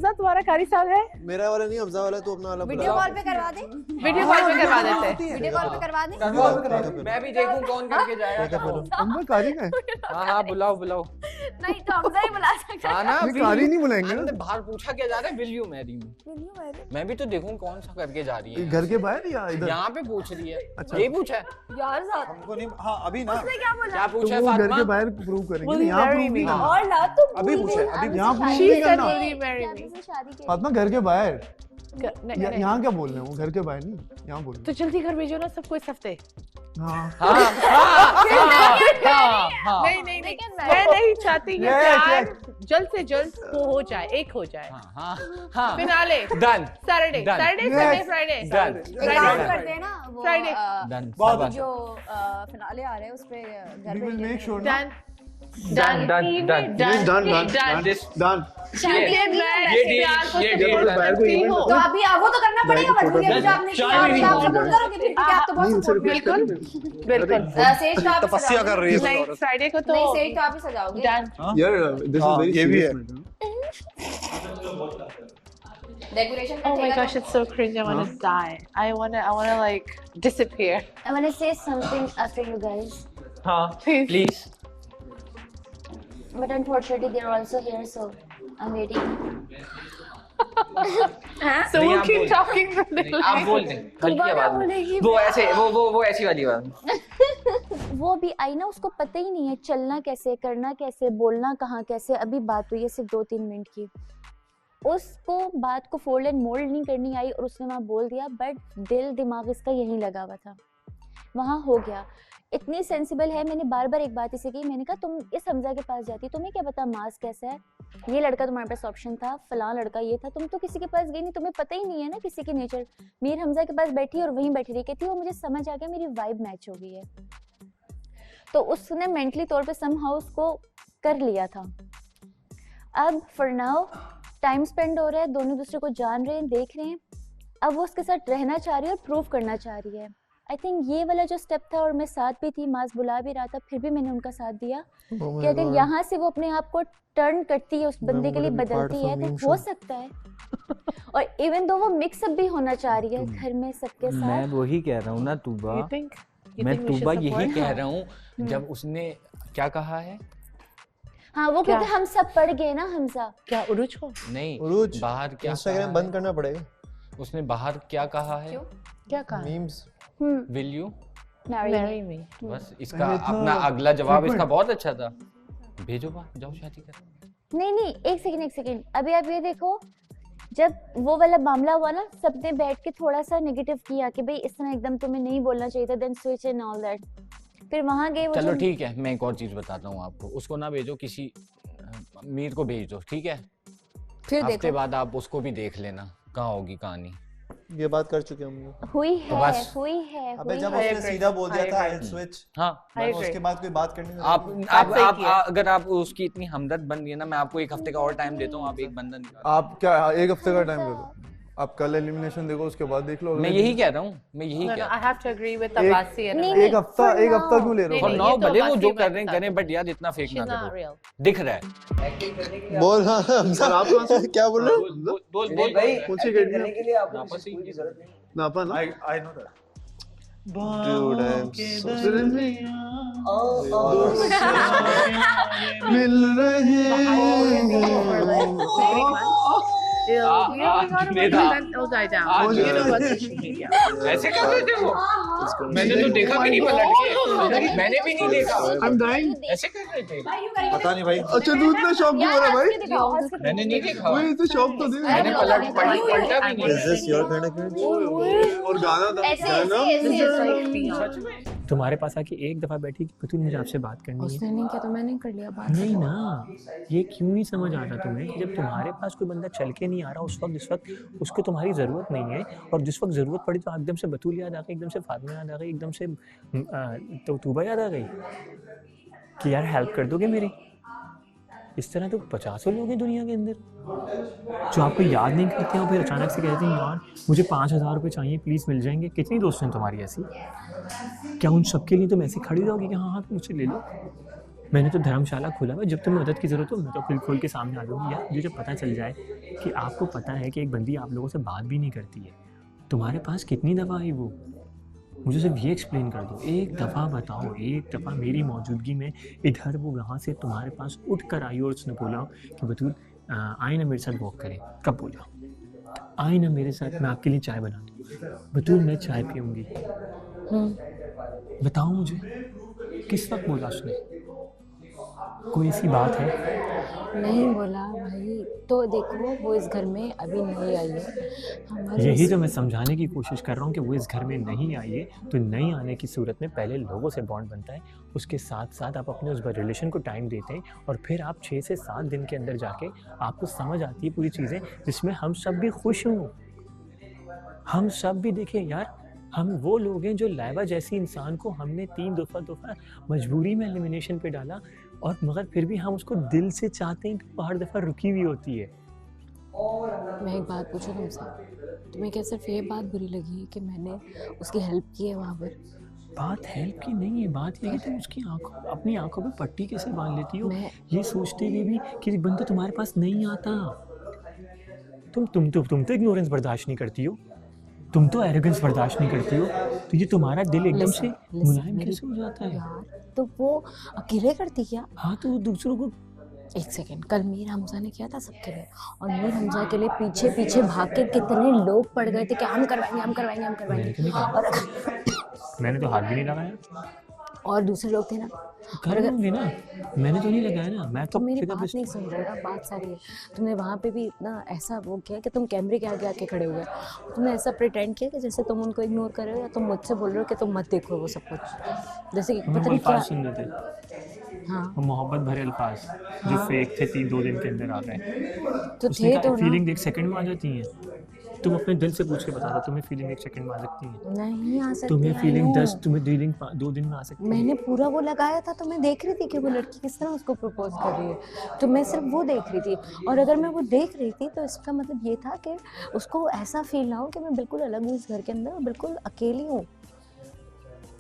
हमजा तुम्हारा कारी साहब है? मेरा वाला नहीं, हमजा वाला, तो अपना वाला वीडियो कॉल पे करवा दे, वीडियो कॉल पे करवा देते हैं। वीडियो कॉल पे करवा दे। मैं भी देखूं कौन करके जाएगा। हमजा कारी का है? हाँ बुलाओ बुलाओ। नहीं तो हमजा ही बुला सकता है। हाँ ना, कारी नहीं बुलाएंगे ना। बाहर पूछा क्या जा रहा है, विल यू मैरी मी? मैं भी तो देखूं कौन सा करके जा रही है। घर के बाहर या इधर? यहाँ पे पूछ रही है। अच्छा। ये पूछा है यार साथ हमको नहीं, हाँ अभी ना उसने क्या बोला? क्या पूछा है वो घर के फातिमा? बाहर प्रूव करेंगे, Will you यहाँ marry प्रूव नहीं me? करना। और ला तो अभी पूछे, अभी यहाँ प्रूव She नहीं said करना। will you marry me? शादी के फातिमा घर के बाहर, नहीं, नहीं। यहाँ क्या बोल रहे हैं वो, घर के बाहर नहीं, यहाँ बोल तो रहे जल्दी घर भेजो ना सबको इस हफ्ते। हैं। हाँ हाँ हाँ नहीं नहीं नहीं, लेकिन मैं नहीं चाहती कि Yes, प्यार जल्द से जल्द हो जाए, एक हो जाए। हाँ हाँ finale done Saturday, Done. Saturday, Yes. Sunday, Friday. Done एक काम करते हैं ना, वो Friday. डन जो फिनाले आ रहे हैं उस पे घर We will पे make sure Done. Done, done, done. Done, done, done. done। इसलिए मैं ये deal, प्यार को ये support deal done. करती हूँ। तो अभी वो तो करना पड़ेगा मजबूरी है, जो आपने किया आप सपोर्ट करोगे फिर, क्योंकि आप तो बहुत सपोर्ट बिल्कुल बिल्कुल। सेज तो आप तपस्या कर रही है नहीं, फ्राइडे को तो नहीं, सेज तो आप ही सजाओगे। डन। यार दिस इज वेरी ये भी है। डेकोरेशन का Oh my ठेका gosh, it's so cringe. I want to die. I wanna like disappear. I want to say something after you guys, हाँ please. but unfortunately they're also here, so I'm waiting. So नहीं, we'll आप keep बोल- talking from the आप बोल दें हल्की आवाज में। वो ऐसे वो ऐसी वाली आवाज। वो भी आई ना, उसको पता ही नहीं है चलना कैसे, करना कैसे, बोलना कहाँ कैसे। अभी बात हुई है सिर्फ 2-3 मिनट की, उसको बात को फोल्ड एंड मोल्ड नहीं करनी आई और उसने वहाँ बोल दिया, बट दिल दिमाग इसका यहीं लगा हुआ था, वहाँ हो गया। इतनी सेंसिबल है, मैंने बार बार एक बात इसे की, मैंने कहा तुम इस हमजा के पास जाती, तुम्हें क्या पता मास कैसा है, ये लड़का तुम्हारे पास ऑप्शन था, फलां लड़का ये था, तुम तो किसी के पास गई नहीं, तुम्हें पता ही नहीं है ना किसी की नेचर। मीर हमजा के पास बैठी और वहीं बैठी रही, कहती वो मुझे समझ आ गया, मेरी वाइब मैच हो गई है। तो उसने मेंटली तौर पे समहाउ उसको कर लिया था। अब फॉर नाउ टाइम स्पेंड हो रहा है, दोनों दूसरे को जान रहे हैं, देख रहे हैं, अब वो उसके साथ रहना चाह रही है और प्रूव करना चाह रही है। आई थिंक ये वाला जो स्टेप था, और मैं साथ भी थी, मास बुला भी रहा था, फिर भी मैंने उनका साथ दिया कि अगर यहाँ से वो अपने आप को टर्न करती है, उस बंदे के लिए बदलती है, तो हो सकता है। और इवन दो वो मिक्सअप भी होना चाह रही है घर में सबके मैं साथ। वही कह रहा हूँ ना तूबा, You think मैं we should तूबा यही support कह her? रहा हूँ। जब उसने क्या कहा है, हाँ वो क्या? क्योंकि हम सब पढ़ गए ना हमजा। क्या उरुज को? नहीं उरूज, बाहर क्या इंस्टाग्राम कहा बंद है? करना पड़ेगा। उसने बाहर क्या कहा है, क्यों? क्या कहा? Memes will you? Marry me. बस इसका अरे तो अपना अगला जवाब frequent- इसका बहुत अच्छा था, भेजो बात, जाओ शादी करो। नहीं नहीं, एक सेकंड, अभी आप ये देखो, जब वो वाला मामला हुआ ना, सबने बैठ के थोड़ा सा नेगेटिव किया कि भाई इस तरह एकदम तुम्हें नहीं बोलना चाहिए था, then switch and all that. फिर वहां गए वो चलो जब- ठीक है, मैं एक और चीज बताता हूँ आपको, उसको ना भेजो, किसी मीर को भेज दो, ठीक है? फिर हफ्ते देखो बाद आप उसको भी देख लेना कहाँ होगी कहानी। ये बात कर चुके हम लोग। हुई तो है, बस। हुई है, अबे हुई जब है। उसने सीधा बोल दिया I था agree. आई स्विच, हाँ I agree. उसके बाद कोई बात करनी नहीं। आप अगर आप उसकी इतनी हमदर्द बन गई ना, मैं आपको एक हफ्ते का और टाइम देता हूँ, आप एक बंदा निकालो। आप क्या एक हफ्ते का टाइम दे दो, आप कल एलिमिनेशन देखो, उसके बाद देख लो। मैं यही कह रहा हूँ, मैं यही No, कह no, रहा I have to agree with एक- Abbasi and नहीं, Abbasi. एक हफ्ता क्यों ले रहे नहीं, हो? हूँ। नहीं, नौ ये तो भले वो जो Abbasi कर रहे हैं बात करें, बट यार इतना फेक She's ना not करो, real. दिख रहा है। बोल हाँ हमजा, आप क्या बोल रहे हो? बोल भाई कौन सी academy करने है? के लिए आपको किसी स्कूल की जरूरत नहीं। नापा ना? I know that. Dude, I am so मिल रहे It'll die down. You know what? Social media. ऐसे कर रहे थे वो, मैंने तो देखा भी नहीं पलट के, मैंने भी नहीं देखा। I'm dying. ऐसे कर रहे थे, पता नहीं भाई। अच्छा तू इतना शॉक क्यों हो रहा है भाई? मैंने नहीं देखा, वही तो शॉक तो दे। मैंने पलटा भी नहीं। Is this your kind of cringe? और गाना था, गाना तुम्हारे पास आके एक दफा बैठी कि पुतुल मुझे आपसे बात करनी है। उसने नहीं किया तो मैंने कर लिया बात। नहीं ना, ये क्यों नहीं समझ आ रहा तुम्हें कि जब तुम्हारे पास कोई बंदा चल के नहीं आ रहा उस वक्त, जिस वक्त उसको तुम्हारी ज़रूरत नहीं है, और जिस वक्त ज़रूरत पड़ी तो एकदम से बतूल याद आ गई, एकदम से फातिमा याद आ गई, एकदम से तो तूबा याद आ गई कि यार हेल्प कर दोगे मेरी। इस तरह तो 50 लोग हैं दुनिया के अंदर जो आपको याद नहीं करते हैं, और फिर अचानक से कहते हैं यार मुझे 5,000 रुपये चाहिए, प्लीज़ मिल जाएंगे। कितनी दोस्त हैं तुम्हारी ऐसी? क्या उन सबके लिए तुम ऐसे खड़ी रहोगी कि हाँ हाँ तुम मुझसे ले लो? मैंने तो धर्मशाला खोला हुआ है, जब तुम्हें मदद की ज़रूरत हो मैं तो खोल के सामने आ जाऊँगी यार। मुझे जब पता चल जाए कि आपको पता है कि एक बंदी आप लोगों से बात भी नहीं करती है, तुम्हारे पास कितनी दफ़ा आई वो, मुझे सिर्फ ये एक्सप्लेन कर दो। एक दफ़ा बताओ, एक दफ़ा मेरी मौजूदगी में इधर वो वहाँ से तुम्हारे पास उठ कर आई और उसने बोला कि बतूल आए ना मेरे साथ वॉक करें। कब बोला? आए ना मेरे साथ, मैं आपके लिए चाय बना दूँ। बतूल मैं चाय पीऊँगी। बताओ मुझे किस वक्त बोला उसने? कोई ऐसी बात है? नहीं बोला भाई। तो देखो वो इस घर में अभी नहीं आई है। हमारे यही तो मैं समझाने की कोशिश कर रहा हूँ कि वो इस घर में नहीं आई है। तो नहीं आने की सूरत में पहले लोगों से बॉन्ड बनता है, उसके साथ साथ आप अपने उस रिलेशन को टाइम देते हैं और फिर आप 6 से 7 दिन के अंदर जाके आपको समझ आती है पूरी चीज़ें, जिसमें हम सब भी खुश हों। हम सब भी देखें यार, हम वो लोग हैं जो लाइबा जैसी इंसान को हमने 3 दफ़ा मजबूरी में एलिमिनेशन पे डाला और मगर फिर भी हम उसको दिल से चाहते हैं कि वो हर दफ़ा रुकी हुई होती है। मैं एक बात पूछूं तुमसे, तुम्हें क्या सिर्फ ये बात बुरी लगी है कि मैंने उसकी हेल्प की है वहाँ पर? बात हेल्प की नहीं है, बात ये है कि तुम उसकी अपनी आंखों पे पट्टी कैसे बांध लेती हो, ये सोचते हुए भी कि एक बंदा तुम्हारे पास नहीं आता। तुम तो इग्नोरेंस बर्दाश्त नहीं करती हो, तुम तो एरोगेंस बर्दाश्त नहीं करती हो, तो ये तुम्हारा दिल एकदम से मुलायम कैसे हो जाता है? यार तो वो अकेले करती क्या? हाँ तो दूसरों को एक सेकंड, कल मीर हमजा ने किया था सबके लिए, और मीर हमजा के लिए पीछे पीछे भाग के कितने लोग पड़ गए थे कि हम करवाएंगे और मैंने तो हाथ भी नहीं लगाया। और दूसरे लोग थे ना, करूँगी ना, मैंने तो नहीं लगाया ना। मैं तो मेरी बात नहीं सुन रहे ना, बात सारी है। तुमने वहाँ पे भी इतना ऐसा वो किया कि तुम कैमरे के आगे आके खड़े हुए, तुमने ऐसा प्रिटेंड किया कि जैसे तुम उनको इग्नोर कर रहे हो या तुम मुझसे बोल रहे हो कि तुम मत देखो वो सब कुछ, जैसे कि पता नहीं क्या। सुन रहे थे हाँ वो मोहब्बत भरे अल्फाज जो फेक थे 3-2 दिन के अंदर आ गए। तो थे तो फीलिंग एक सेकंड में आ जाती है। तुम अपने दिल से पूछ के बता दो, तुम्हें फीलिंग 1 सेकंड में आ सकती है? नहीं आ सकती। तुम्हें फीलिंग 10, तुम्हें फीलिंग 2 दिन में आ सकती है? मैंने पूरा वो लगाया था तो मैं देख रही थी कि वो लड़की किस तरह उसको प्रपोज कर रही है, तो मैं सिर्फ वो देख रही थी। और अगर मैं वो देख रही थी तो इसका मतलब ये था कि उसको ऐसा फील ना हो कि मैं बिल्कुल अलग हूँ इस घर के अंदर, बिल्कुल अकेली हूँ।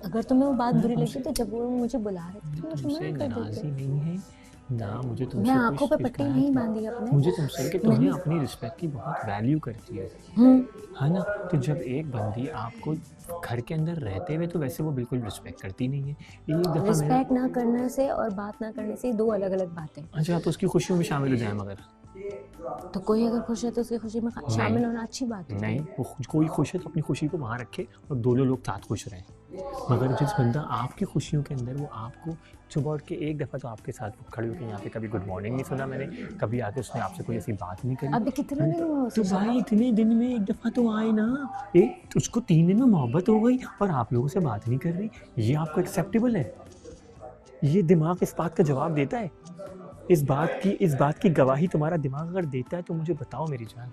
अगर तुम्हें वो बात बुरी लगी तो जब वो मुझे बुला रहे थे तो मुझे मना कर देते। नहीं है ना, मुझे तुमसे मैं आंखों पे पट्टी नहीं बांधी अपने। मुझे तुमसे कि तुम्हें अपनी रिस्पेक्ट की बहुत वैल्यू करती है, है ना? तो जब एक बंदी आपको घर के अंदर रहते हुए तो वैसे वो बिल्कुल रिस्पेक्ट करती नहीं है। एक दफ़ा रिस्पेक्ट ना करने से और बात ना करने से 2 अलग अलग बातें। अच्छा तो उसकी खुशियों में शामिल हो जाए, मगर तो कोई अगर खुश है तो उसकी खुशी में शामिल होना अच्छी बात है। नहीं, वो कोई खुश है तो अपनी खुशी को वहाँ रखे और दोनों लोग साथ खुश रहें। मगर जिस बंदा आपकी खुशियों के अंदर वो आपको सुबह उठ के एक दफ़ा तो आपके साथ खड़े होकर यहाँ पे कभी गुड मॉर्निंग नहीं सुना मैंने, कभी आके उसने आपसे कोई ऐसी बात नहीं करी। अभी कितने दिन हुआ तो भाई इतने दिन में एक दफ़ा तो आए ना, एक उसको 3 दिन में मोहब्बत हो गई और आप लोगों से बात नहीं कर रही, ये आपको एक्सेप्टेबल है? ये दिमाग इस बात का जवाब देता है? इस बात की गवाही तुम्हारा दिमाग अगर देता है तो मुझे बताओ मेरी जान,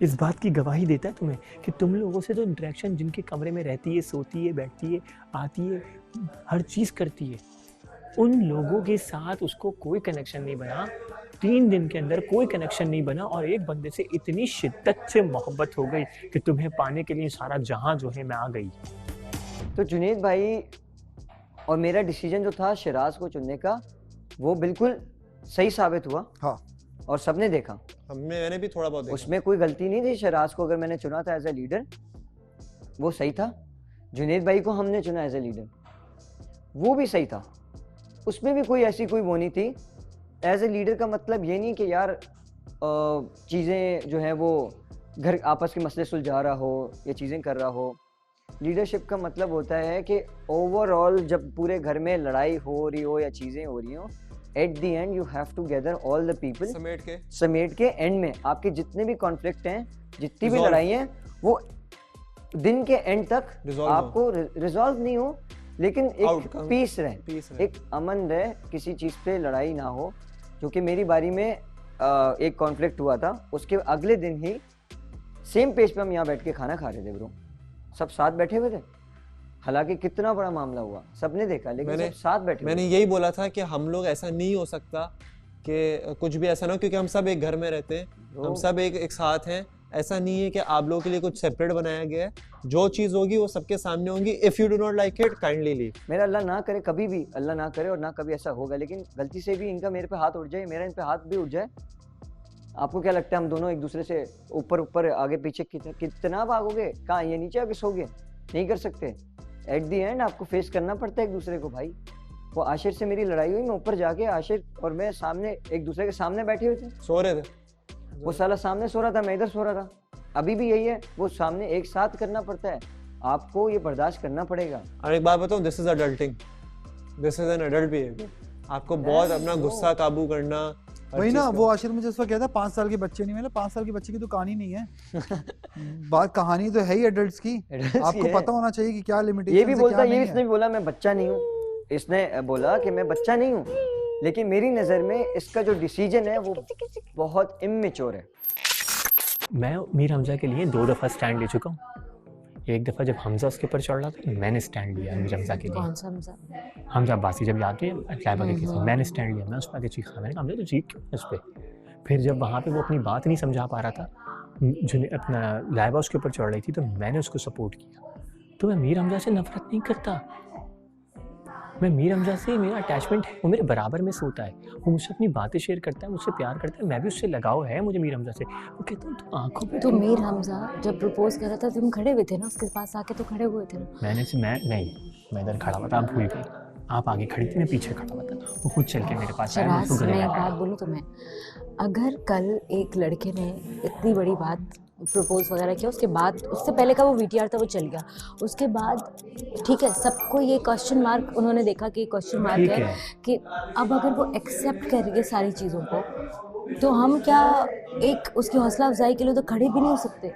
इस बात की गवाही देता है तुम्हें कि तुम लोगों से जो इंटरेक्शन जिनके कमरे में रहती है, सोती है, बैठती है, आती है, हर चीज़ करती है, उन लोगों के साथ उसको कोई कनेक्शन नहीं बना, 3 दिन के अंदर कोई कनेक्शन नहीं बना और एक बंदे से इतनी शिद्दत से मोहब्बत हो गई कि तुम्हें पाने के लिए सारा जहां जो है मैं आ गई। तो जुनैद भाई और मेरा डिसीजन जो था शिराज को चुनने का वो बिल्कुल सही साबित हुआ। हाँ, और सबने देखा, मैंने भी थोड़ा बहुत देखा। उसमें कोई गलती नहीं थी। शिराज को अगर मैंने चुना था एज ए लीडर वो सही था, जुनैद भाई को हमने चुना एज ए लीडर वो भी सही था, उसमें भी कोई ऐसी कोई वो नहीं थी। एज ए लीडर का मतलब ये नहीं कि यार चीज़ें जो है वो घर आपस के मसले सुलझा रहा हो या चीज़ें कर रहा हो। लीडरशिप का मतलब होता है कि ओवरऑल जब पूरे घर में लड़ाई हो रही हो या चीज़ें हो रही हो, at the end you have to gather all the people, समेट के एंड में आपके जितने भी कॉन्फ्लिक्ट हैं, जितनी भी लड़ाई हैं, वो दिन के एंड तक आपको रिजॉल्व नहीं हो लेकिन एक पीस रहे, एक अमन रहे, किसी चीज़ पे लड़ाई ना हो। क्योंकि मेरी बारी में एक कॉन्फ्लिक्ट हुआ था, उसके अगले दिन ही सेम पेज पे हम यहाँ बैठ के खाना खा रहे थे ब्रो, सब साथ बैठे हुए थे। हालांकि कितना बड़ा मामला हुआ सबने देखा, लेकिन सब साथ बैठे। मैंने यही बोला था कि हम लोग ऐसा नहीं हो सकता कि कुछ भी ऐसा ना हो, क्योंकि हम सब एक घर में रहते हैं, हम सब एक साथ हैं, ऐसा नहीं है कि आप लोगों के लिए कुछ सेपरेट बनाया गया है। जो चीज़ होगी वो सबके सामने होगी। If you do not like it kindly leave. मेरा अल्लाह ना करे, कभी भी अल्लाह ना करे और ना कभी ऐसा होगा, लेकिन गलती से भी इनका मेरे पे हाथ उठ जाए, मेरा इन पे हाथ भी उठ जाए, आपको क्या लगता है हम दोनों एक दूसरे से ऊपर ऊपर आगे पीछे कितना भागोगे? कहाँ ये नीचे आके सोगे? नहीं कर सकते। एट दी एंड आपको फेस करना पड़ता है एक दूसरे को भाई। वो आशिर से मेरी लड़ाई हुई, मैं ऊपर जाके आशिर और मैं सामने एक दूसरे के सामने बैठे हुए थे, सो रहे थे। वो साला सामने सो रहा था, मैं इधर सो रहा था। अभी भी यही है, वो सामने एक साथ करना पड़ता है, आपको ये बर्दाश्त करना पड़ेगा। और एक बात बताऊं, this is adulting, this is an adult behaviour. आपको बहुत अपना गुस्सा काबू करना। वही ना, वो आशिर मुझे इस वक्त कहता है 5 साल के बच्चे नहीं मिले। 5 साल के बच्चे की तो कहानी नहीं है। बात कहानी तो है ही एडल्ट्स की। आपको पता होना चाहिए कि क्या लिमिटेशन ये भी बोलता, ये इसने भी बोला मैं बच्चा नहीं हूँ, इसने बोला कि मैं बच्चा नहीं हूँ, लेकिन मेरी नज़र में इसका जो डिसीजन है वो बहुत इमेच्योर है। मैं मीर हमजा के लिए 2 दफ़ा स्टैंड ले चुका हूँ। एक दफ़ा जब हमजा उसके ऊपर चढ़ रहा था, मैंने स्टैंड लिया मीर हमजा के लिए। कौन सा हमजा? हमजा अब्बासी, जब याद है लाइबा के केस में, मैंने स्टैंड लिया। मैं उस पर आगे चीखा, मैंने कहा हमजा तो चीख क्यों उस पर? फिर जब वहाँ पे वो अपनी बात नहीं समझा पा रहा था, जो अपना लाइबा उसके ऊपर चढ़ रही थी, तो मैंने उसको सपोर्ट किया। तो मैं मीर हमजा से नफरत नहीं करता, मैं मीर हमजा से मेरा अटैचमेंट है, वो मेरे बराबर में सोता है, वो मुझसे अपनी बातें शेयर करता है, मुझसे प्यार करता है, मैं भी उससे लगाव है मुझे मीर हमजा से। वो कहता हूँ तुम आंखों पे तो मीर हमजा जब प्रपोज कर रहा था तुम खड़े हुए थे ना उसके पास आके? तो खड़े हुए थे ना? मैं इधर खड़ा हुआ था, आप भूल गई। आप आगे खड़ी थी, मैं पीछे खड़ा हुआ था। वो खुद चल के मेरे पास आया, शराज, उसको गले मैं एक लगाया। बात बोलूँ तुम्हें, अगर कल एक लड़के ने इतनी बड़ी बात प्रपोज वगैरह किया, उसके बाद उससे पहले का वो वीटीआर था वो चल गया, उसके बाद ठीक है सबको ये क्वेश्चन मार्क, उन्होंने देखा कि क्वेश्चन मार्क है कि अब अगर वो एक्सेप्ट कर रही है सारी चीज़ों को, तो हम क्या एक उसकी हौसला अफजाई के लिए तो खड़े भी नहीं हो सकते?